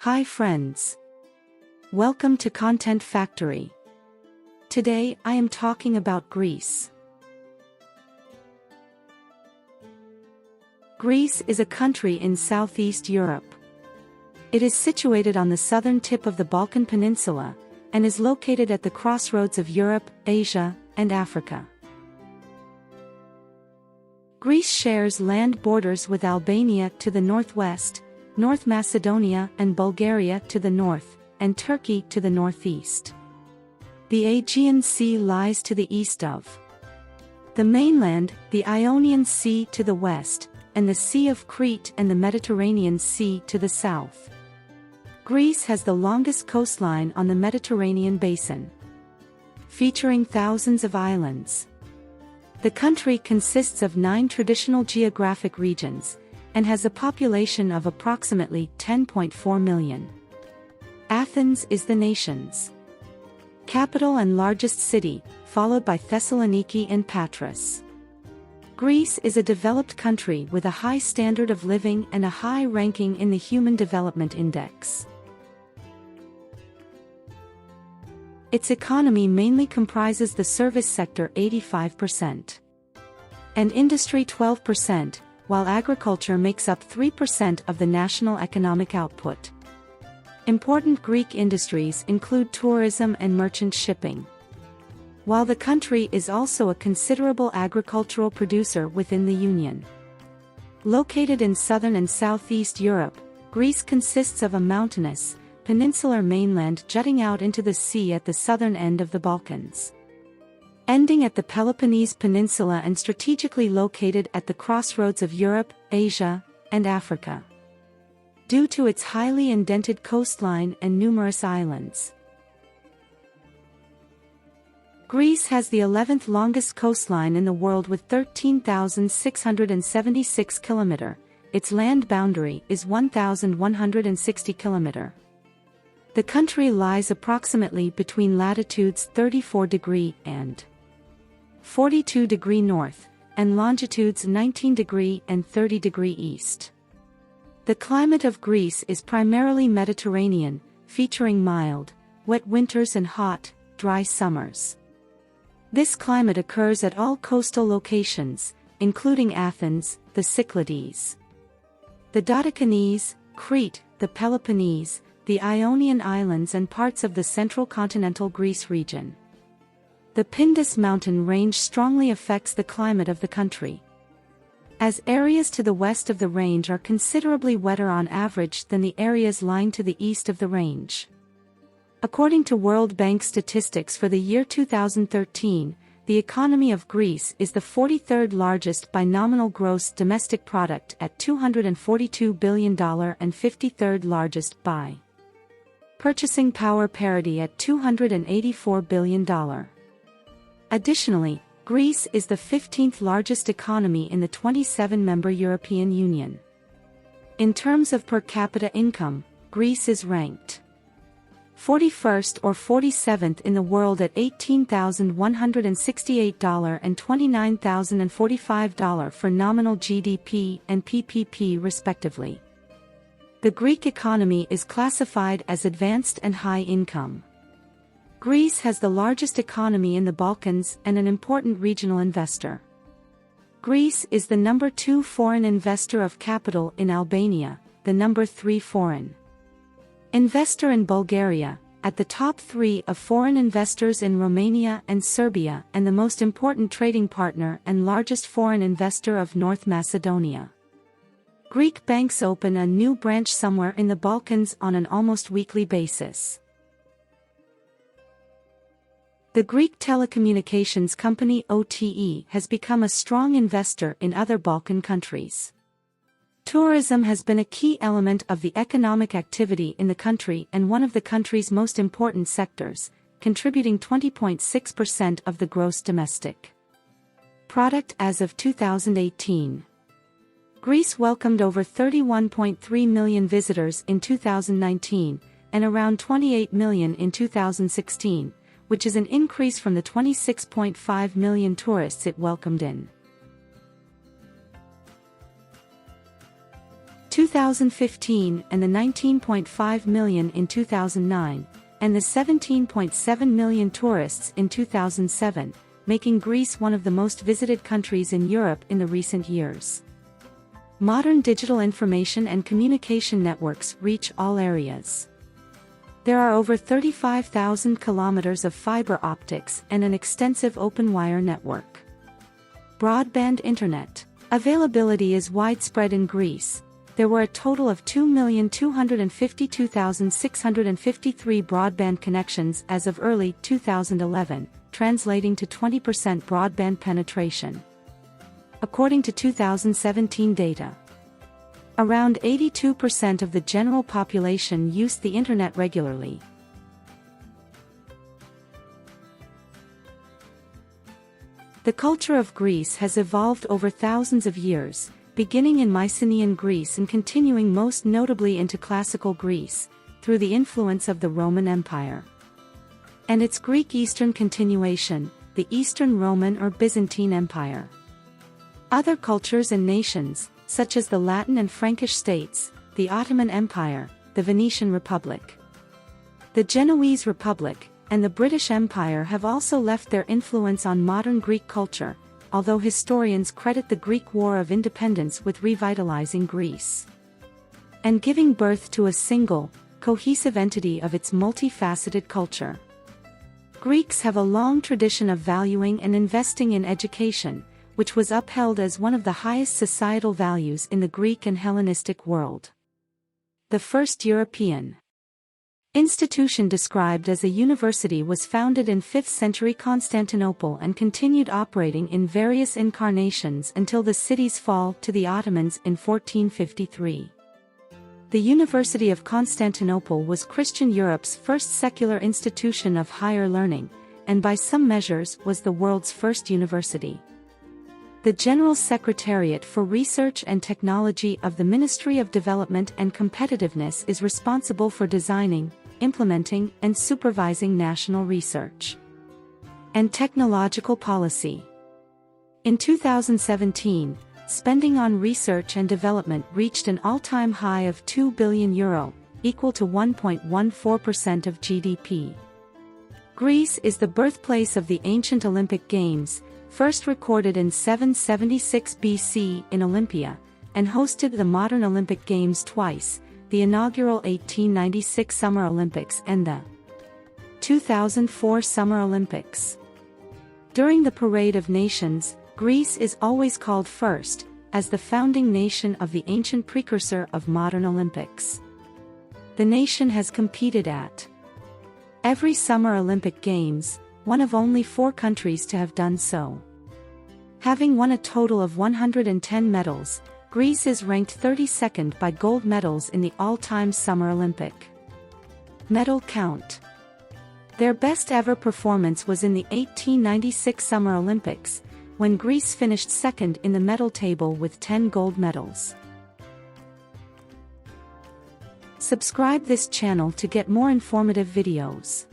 Hi friends. Welcome to Content Factory. Today I am talking about Greece. Greece is a country in Southeast Europe. It is situated on the southern tip of the Balkan Peninsula, and is located at the crossroads of Europe, Asia, and Africa. Greece shares land borders with Albania to the northwest, North Macedonia and Bulgaria to the north, and Turkey to the northeast. The Aegean Sea lies to the east of the mainland, the Ionian Sea to the west, and the Sea of Crete and the Mediterranean Sea to the south. Greece has the longest coastline on the Mediterranean basin, featuring thousands of islands. The country consists of 9 traditional geographic regions, and has a population of approximately 10.4 million. Athens is the nation's capital and largest city, followed by Thessaloniki and Patras. Greece is a developed country with a high standard of living and a high ranking in the Human Development Index. Its economy mainly comprises the service sector 85%, and industry 12%, while agriculture makes up 3% of the national economic output. Important Greek industries include tourism and merchant shipping. While the country is also a considerable agricultural producer within the Union. Located in southern and southeast Europe, Greece consists of a mountainous, peninsular mainland jutting out into the sea at the southern end of the Balkans, ending at the Peloponnese Peninsula and strategically located at the crossroads of Europe, Asia, and Africa. Due to its highly indented coastline and numerous islands, Greece has the 11th longest coastline in the world with 13,676 km. Its land boundary is 1,160 km. The country lies approximately between latitudes 34° and 42° north, and longitudes 19° and 30° east. The climate of Greece is primarily Mediterranean, featuring mild, wet winters and hot, dry summers. This climate occurs at all coastal locations, including Athens, the Cyclades, the Dodecanese, Crete, the Peloponnese, the Ionian Islands and parts of the central continental Greece region. The Pindus mountain range strongly affects the climate of the country, as areas to the west of the range are considerably wetter on average than the areas lying to the east of the range. According to World Bank statistics for the year 2013, the economy of Greece is the 43rd largest by nominal gross domestic product at $242 billion and 53rd largest by purchasing power parity at $284 billion. Additionally, Greece is the 15th largest economy in the 27-member European Union. In terms of per capita income, Greece is ranked 41st or 47th in the world at $18,168 and $29,045 for nominal GDP and PPP respectively. The Greek economy is classified as advanced and high income. Greece has the largest economy in the Balkans and an important regional investor. Greece is the number 2 foreign investor of capital in Albania, the number 3 foreign investor in Bulgaria, at the top 3 of foreign investors in Romania and Serbia, and the most important trading partner and largest foreign investor of North Macedonia. Greek banks open a new branch somewhere in the Balkans on an almost weekly basis. The Greek telecommunications company OTE has become a strong investor in other Balkan countries. Tourism has been a key element of the economic activity in the country and one of the country's most important sectors, contributing 20.6% of the gross domestic product as of 2018. Greece welcomed over 31.3 million visitors in 2019, and around 28 million in 2016, which is an increase from the 26.5 million tourists it welcomed in 2015 and the 19.5 million in 2009, and the 17.7 million tourists in 2007, making Greece one of the most visited countries in Europe in the recent years. Modern digital information and communication networks reach all areas. There are over 35,000 kilometers of fiber optics and an extensive open wire network. Broadband internet availability is widespread in Greece. There were a total of 2,252,653 broadband connections as of early 2011, translating to 20% broadband penetration. According to 2017 data, around 82% of the general population used the internet regularly. The culture of Greece has evolved over thousands of years, beginning in Mycenaean Greece and continuing most notably into Classical Greece, through the influence of the Roman Empire and its Greek Eastern continuation, the Eastern Roman or Byzantine Empire. Other cultures and nations, such as the Latin and Frankish states, the Ottoman Empire, the Venetian Republic, the Genoese Republic, and the British Empire have also left their influence on modern Greek culture, although historians credit the Greek War of Independence with revitalizing Greece and giving birth to a single, cohesive entity of its multifaceted culture. Greeks have a long tradition of valuing and investing in education, which was upheld as one of the highest societal values in the Greek and Hellenistic world. The first European institution described as a university was founded in 5th century Constantinople and continued operating in various incarnations until the city's fall to the Ottomans in 1453. The University of Constantinople was Christian Europe's first secular institution of higher learning, and by some measures was the world's first university. The General Secretariat for Research and Technology of the Ministry of Development and Competitiveness is responsible for designing, implementing, and supervising national research and technological policy. In 2017, spending on research and development reached an all-time high of €2 billion, equal to 1.14% of GDP. Greece is the birthplace of the ancient Olympic Games, first recorded in 776 BC in Olympia, and hosted the modern Olympic Games twice, the inaugural 1896 Summer Olympics and the 2004 Summer Olympics. During the Parade of Nations, Greece is always called first, as the founding nation of the ancient precursor of modern Olympics. The nation has competed at every Summer Olympic Games, one of only 4 countries to have done so. Having won a total of 110 medals, Greece is ranked 32nd by gold medals in the all-time Summer Olympic medal count. Their best ever performance was in the 1896 Summer Olympics, when Greece finished second in the medal table with 10 gold medals. Subscribe this channel to get more informative videos.